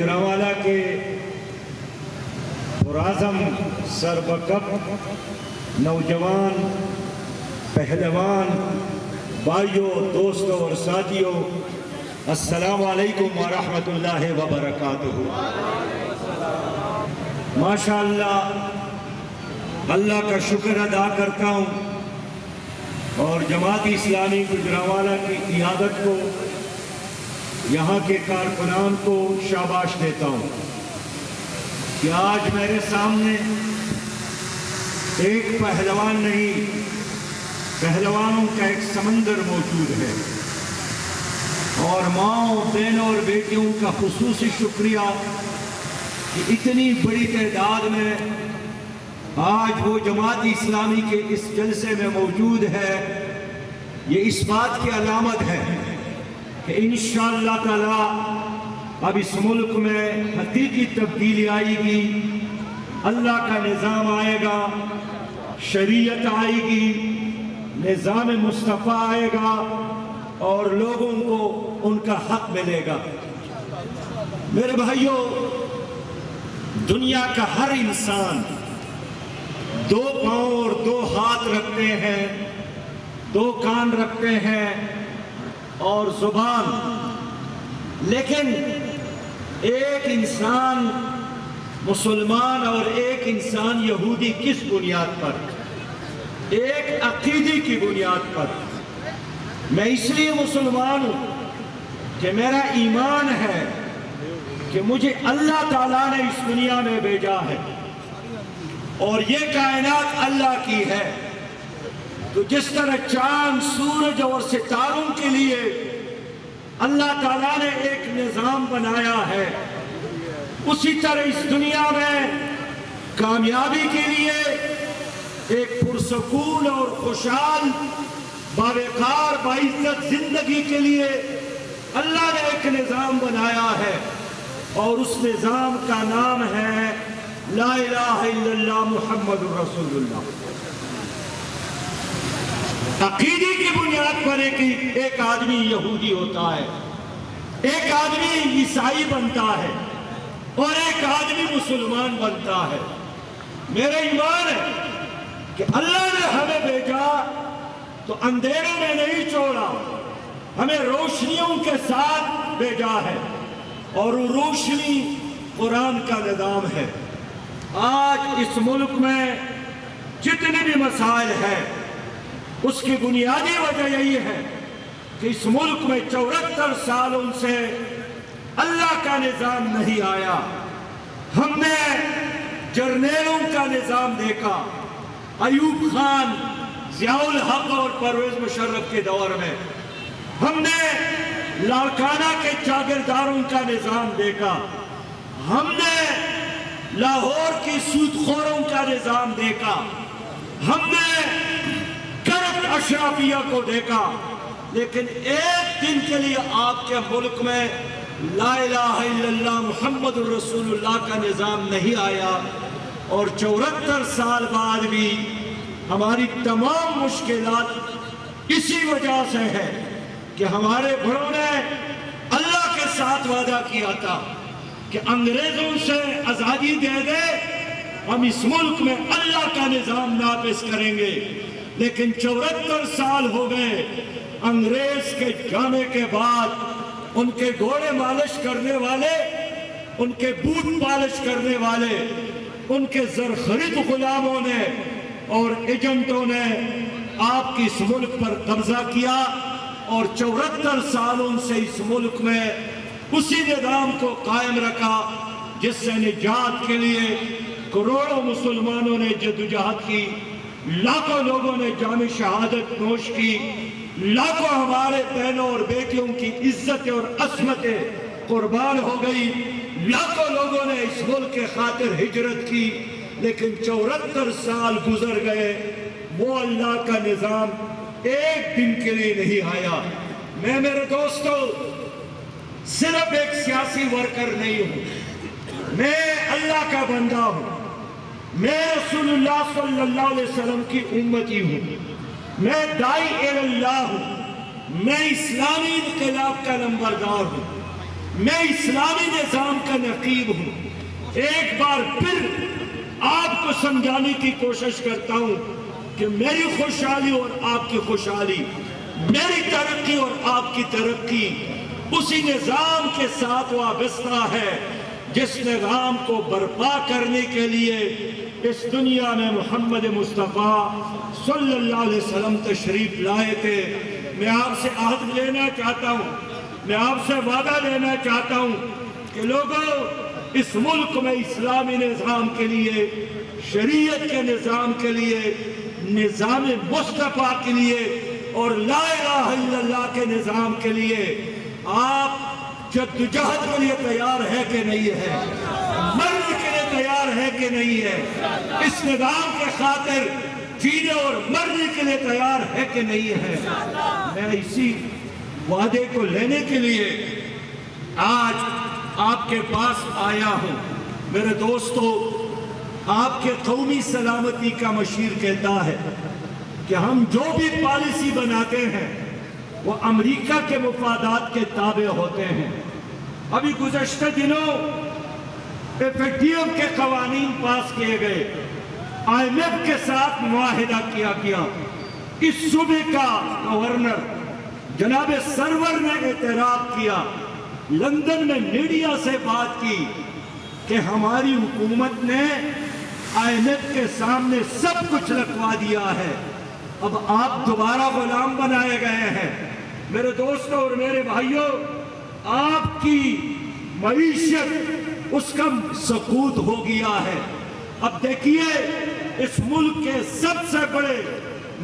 گجرانوالہ کے پراعظم سربکب نوجوان پہلوان بھائیوں، دوستوں اور ساتھیوں، السلام علیکم ورحمۃ اللہ وبرکاتہ۔ ماشاءاللہ اللہ کا شکر ادا کرتا ہوں اور جماعت اسلامی گجرانوالہ کی قیادت کو، یہاں کے کارکنان کو شاباش دیتا ہوں کہ آج میرے سامنے ایک پہلوان نہیں، پہلوانوں کا ایک سمندر موجود ہے، اور ماؤں، بہنوں اور بیٹیوں کا خصوصی شکریہ کہ اتنی بڑی تعداد میں آج وہ جماعت اسلامی کے اس جلسے میں موجود ہے۔ یہ اس بات کی علامت ہے کہ انشاءاللہ تعالی اب اس ملک میں حقیقی تبدیلی آئے گی، اللہ کا نظام آئے گا، شریعت آئے گی، نظام مصطفیٰ آئے گا اور لوگوں کو ان کا حق ملے گا۔ میرے بھائیوں، دنیا کا ہر انسان دو پاؤں اور دو ہاتھ رکھتے ہیں، دو کان رکھتے ہیں اور زبان، لیکن ایک انسان مسلمان اور ایک انسان یہودی کس بنیاد پر؟ ایک عقیدے کی بنیاد پر۔ میں اس لیے مسلمان ہوں کہ میرا ایمان ہے کہ مجھے اللہ تعالیٰ نے اس دنیا میں بھیجا ہے اور یہ کائنات اللہ کی ہے۔ تو جس طرح چاند، سورج اور ستاروں کے لیے اللہ تعالیٰ نے ایک نظام بنایا ہے، اسی طرح اس دنیا میں کامیابی کے لیے ایک پرسکون اور خوشحال باوقار باعزت زندگی کے لیے اللہ نے ایک نظام بنایا ہے، اور اس نظام کا نام ہے لا الہ الا اللہ محمد رسول اللہ۔ عقیدے کی بنیاد پر ایک آدمی یہودی ہوتا ہے، ایک آدمی عیسائی بنتا ہے اور ایک آدمی مسلمان بنتا ہے۔ میرا ایمان ہے کہ اللہ نے ہمیں بھیجا تو اندھیروں میں نہیں چھوڑا، ہمیں روشنیوں کے ساتھ بھیجا ہے، اور وہ روشنی قرآن کا نظام ہے۔ آج اس ملک میں جتنے بھی مسائل ہیں، اس کی بنیادی وجہ یہی ہے کہ اس ملک میں 74 سالوں سے اللہ کا نظام نہیں آیا۔ ہم نے جرنیلوں کا نظام دیکھا، ایوب خان، ضیاء الحق اور پرویز مشرف کے دور میں۔ ہم نے لاڑکانہ کے جاگیرداروں کا نظام دیکھا، ہم نے لاہور کی سود خوروں کا نظام دیکھا، ہم نے کرپٹ اشرافیہ کو دیکھا، لیکن ایک دن کے لیے آپ کے ملک میں لا الہ الا اللہ محمد رسول اللہ کا نظام نہیں آیا، اور 74 سال بعد بھی ہماری تمام مشکلات اسی وجہ سے ہے کہ ہمارے بڑوں نے اللہ کے ساتھ وعدہ کیا تھا کہ انگریزوں سے آزادی دے دے، ہم اس ملک میں اللہ کا نظام نافذ کریں گے، لیکن 74 سال ہو گئے۔ انگریز کے جانے کے بعد ان کے گھوڑے مالش کرنے والے، ان کے بوٹ پالش کرنے والے، ان کے زرخرید غلاموں نے اور ایجنٹوں نے آپ کی اس ملک پر قبضہ کیا، اور 74 سالوں سے اس ملک میں اسی نظام کو قائم رکھا جس سے نجات کے لیے کروڑوں مسلمانوں نے جدوجہد کی، لاکھوں لوگوں نے جام شہادت نوش کی، لاکھوں ہمارے بہنوں اور بیٹیوں کی عزتیں اور عصمتیں قربان ہو گئی، لاکھوں لوگوں نے اس ملک کے خاطر ہجرت کی، لیکن 74 سال گزر گئے، وہ اللہ کا نظام ایک دن کے لیے نہیں آیا۔ میں میرے دوستو صرف ایک سیاسی ورکر نہیں ہوں، میں اللہ کا بندہ ہوں، میں رسول اللہ صلی اللہ علیہ وسلم کی امتی ہوں، میں داعی اللہ ہوں، میں اسلامی انقلاب کا نمبردار ہوں، میں اسلامی نظام کا رقیب ہوں۔ ایک بار پھر آپ کو سمجھانے کی کوشش کرتا ہوں کہ میری خوشحالی اور آپ کی خوشحالی، میری ترقی اور آپ کی ترقی اسی نظام کے ساتھ وابستہ ہے جس نظام کو برپا کرنے کے لیے اس دنیا میں محمد مصطفیٰ صلی اللہ علیہ وسلم تشریف لائے تھے۔ میں آپ سے عہد لینا چاہتا ہوں، میں آپ سے وعدہ لینا چاہتا ہوں کہ لوگوں، اس ملک میں اسلامی نظام کے لیے، شریعت کے نظام کے لیے، نظام مصطفیٰ کے لیے اور لا الہ الا اللہ کے نظام کے لیے آپ جدوجہد کے لیے تیار ہے کہ نہیں ہے؟ مرنے کے لیے تیار ہے کہ نہیں ہے؟ اس نظام کے خاطر جینے اور مرنے کے لیے تیار ہے کہ نہیں ہے؟ میں اسی وعدے کو لینے کے لیے آج آپ کے پاس آیا ہوں۔ میرے دوستو، آپ کے قومی سلامتی کا مشیر کہتا ہے کہ ہم جو بھی پالیسی بناتے ہیں وہ امریکہ کے مفادات کے تابع ہوتے ہیں۔ ابھی گزشتہ دنوں FATF کے قوانین پاس کیے گئے، IMF کے ساتھ معاہدہ کیا گیا۔ اس صوبے کا گورنر جناب سرور نے اعتراف کیا، لندن میں میڈیا سے بات کی کہ ہماری حکومت نے IMF کے سامنے سب کچھ رکھوا دیا ہے، اب آپ دوبارہ غلام بنائے گئے ہیں۔ میرے دوستوں اور میرے بھائیوں، آپ کی معیشت اس کا سقوط ہو گیا ہے۔ اب دیکھیے، اس ملک کے سب سے بڑے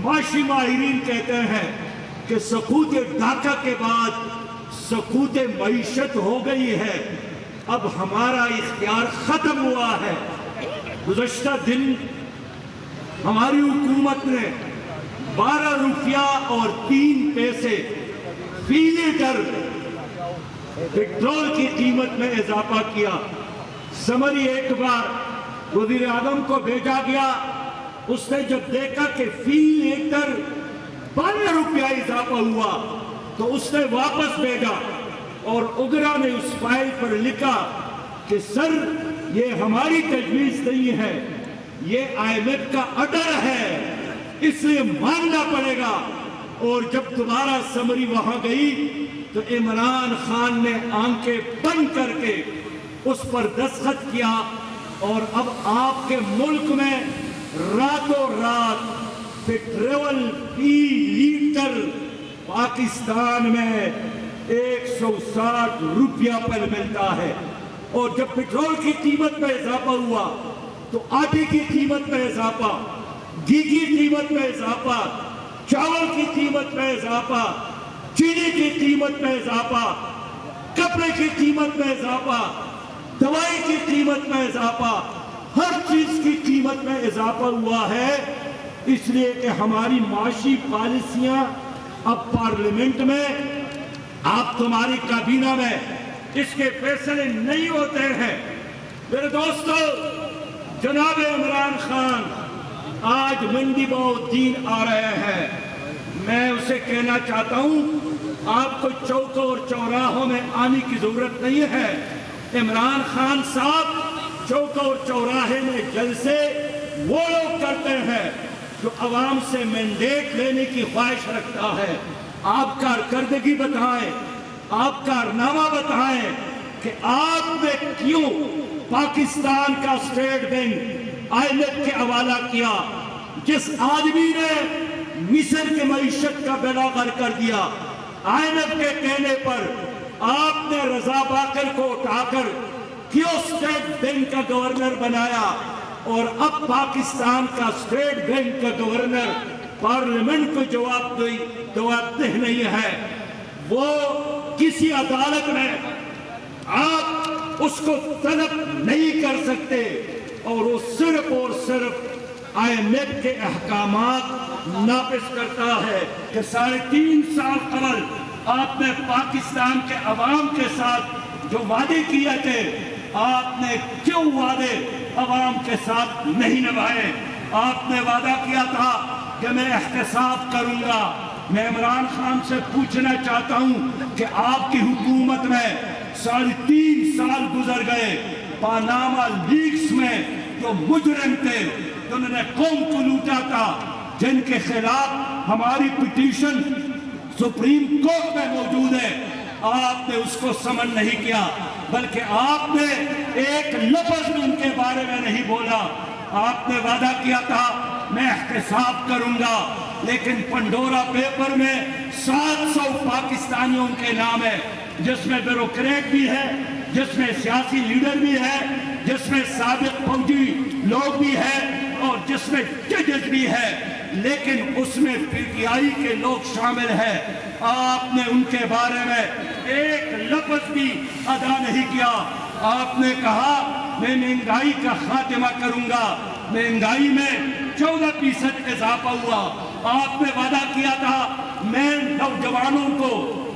معاشی ماہرین کہتے ہیں کہ سقوط ڈھاکہ کے بعد سقوط معیشت ہو گئی ہے، اب ہمارا اختیار ختم ہوا ہے۔ گزشتہ دن ہماری حکومت نے 12 روپیہ اور 3 پیسے فی لیٹر پیٹرول کی قیمت میں اضافہ کیا۔ سمری ایک بار وزیر اعظم کو بھیجا گیا، اس نے جب دیکھا کہ فی لیٹر 12 روپیہ اضافہ ہوا تو اس نے واپس بھیجا اور اگرا نے اس فائل پر لکھا کہ سر، یہ ہماری تجویز نہیں ہے، یہ IMF کا آرڈر ہے، اس لیے ماننا پڑے گا۔ اور جب دوبارہ سمری وہاں گئی تو عمران خان نے آنکھیں بند کر کے اس پر دستخط کیا، اور اب آپ کے ملک میں راتوں رات پیٹرول فی لیٹر پاکستان میں 160 روپیہ پر ملتا ہے۔ اور جب پیٹرول کی قیمت میں اضافہ ہوا تو آٹے کی قیمت میں اضافہ، گھی کی قیمت میں اضافہ، چاول کی قیمت میں اضافہ، چینی کی قیمت میں اضافہ، کپڑے کی قیمت میں اضافہ، دوائی کی قیمت میں اضافہ، ہر چیز کی قیمت میں اضافہ ہوا ہے، اس لیے کہ ہماری معاشی پالیسیاں اب پارلیمنٹ میں، آپ تمہاری کابینہ میں اس کے فیصلے نہیں ہوتے ہیں۔ میرے دوستو، جناب عمران خان آج منڈی الدین آ رہے ہیں، میں اسے کہنا چاہتا ہوں آپ کو چوکوں اور چوراہوں میں آنے کی ضرورت نہیں ہے۔ عمران خان صاحب چوکوں اور چوراہے میں جلسے وہ لوگ کرتے ہیں جو عوام سے مینڈیٹ لینے کی خواہش رکھتا ہے۔ آپ کارکردگی بتائیں، آپ کارنامہ بتائیں کہ آپ نے کیوں پاکستان کا اسٹیٹ بینک IMF کے حوالہ کیا، جس آدمی نے مصر کی معیشت کا بیڑا غرق کر دیا۔ IMF کے کہنے پر آپ نے رضا باقر کو اٹھا کر کیوں اسٹیٹ بینک کا گورنر بنایا، اور اب پاکستان کا اسٹیٹ بینک کا گورنر پارلیمنٹ کو جواب دہ نہیں ہے۔ وہ کسی عدالت میں آپ اس کو طلب نہیں کر سکتے، اور وہ صرف اور صرف IMF کے احکامات نافذ کرتا ہے کہ 3.5 سال قبل آپ نے پاکستان کے عوام کے ساتھ جو وعدے کیے تھے، آپ نے کیوں وعدے عوام کے ساتھ نہیں نبھائے؟ آپ نے وعدہ کیا تھا کہ میں احتساب کروں گا۔ میں عمران خان سے پوچھنا چاہتا ہوں کہ آپ کی حکومت میں 3.5 سال گزر گئے، پاناما لیکس میں جو مجرم تھے جنہوں نے قوم کو لوٹا تھا، جن کے خلاف ہماری پٹیشن سپریم کورٹ میں موجود ہے، آپ نے اس کو سمن نہیں کیا، بلکہ آپ نے ایک لفظ بھی ان کے بارے میں نہیں بولا۔ آپ نے وعدہ کیا تھا میں احتساب کروں گا، لیکن پنڈورا پیپر میں 700 پاکستانیوں کے نام ہے، جس میں بیوروکریٹ بھی ہے، جس میں سیاسی لیڈر بھی ہے، جس میں سابق فوجی لوگ بھی ہیں اور جس میں ججز بھی ہے، لیکن اس میں پی ٹی آئی کے لوگ شامل ہیں۔ آپ نے ان کے بارے میں ایک لفظ بھی ادا نہیں کیا۔ آپ نے کہا میں مہنگائی کا خاتمہ کروں گا، مہنگائی میں 14% اضافہ ہوا۔ آپ نے وعدہ کیا تھا میں نوجوانوں کو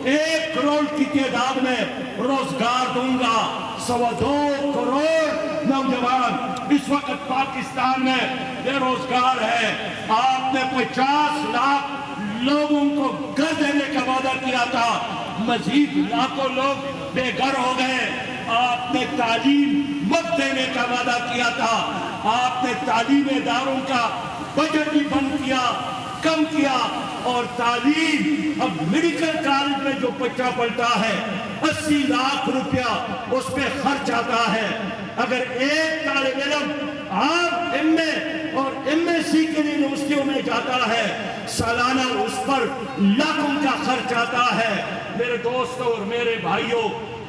1 کروڑ کی تعداد میں روزگار دوں گا۔ 2.25 کروڑ نوجوان اس وقت پاکستان میں بے روزگار ہے۔ آپ نے 50 لاکھ لوگوں کو گھر دینے کا وعدہ کیا تھا، مزید لاکھوں لوگ بے گھر ہو گئے۔ آپ نے تعلیم مفت دینے کا وعدہ کیا تھا، آپ نے تعلیمی اداروں کا بجٹ بھی بند کیا، کم کیا، اور تعلیم اب میڈیکل کالج میں جو بچہ پڑھتا ہے 80 لاکھ روپیہ اس پہ خرچ آتا ہے۔ اگر ایک طالب علم آپ MA اور MSc کے لیے یونیورسٹیوں میں جاتا ہے، سالانہ اس پر لاکھوں کا خرچ آتا ہے۔ میرے دوستوں اور میرے بھائیوں،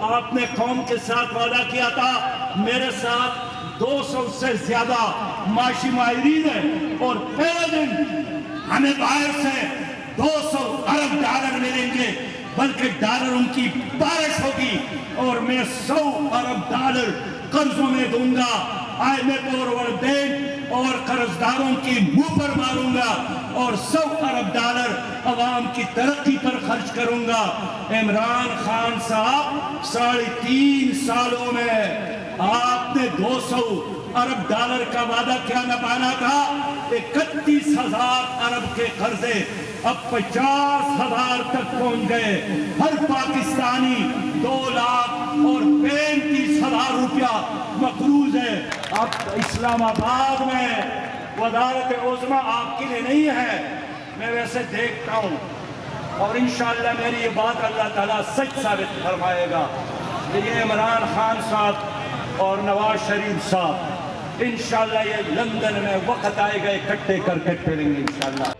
آپ نے قوم کے ساتھ وعدہ کیا تھا، میرے ساتھ 200 سے زیادہ معاشی ماہرین ہیں، اور پہلے دن ہمیں باہر سے 200 ارب ڈالر ملیں گے، بلکہ ڈالر ان کی بارش ہوگی، اور میں 100 ارب ڈالر قرضوں میں دوں گا، IMF اور ورلڈ بینک اور قرضداروں کی منہ پر ماروں گا، اور 100 ارب ڈالر عوام کی ترقی پر خرچ کروں گا۔ عمران خان صاحب 3.5 سالوں میں آپ نے 200 ارب ڈالر کا وعدہ کیا نبھانا تھا، 31,000 ارب کے قرضے اب 50,000 تک پہنچ گئے۔ ہر پاکستانی 2 لاکھ اور 35,000 روپیہ مقروض ہے۔ اب اسلام آباد میں وزارت عظمیٰ آپ کے لیے نہیں ہے، میں ویسے دیکھتا ہوں، اور انشاءاللہ میری یہ بات اللہ تعالیٰ سچ ثابت فرمائے گا۔ یہ عمران خان صاحب اور نواز شریف صاحب انشاءاللہ یہ لندن میں وقت آئے گا اکٹھے کر کے پھریں گے انشاءاللہ۔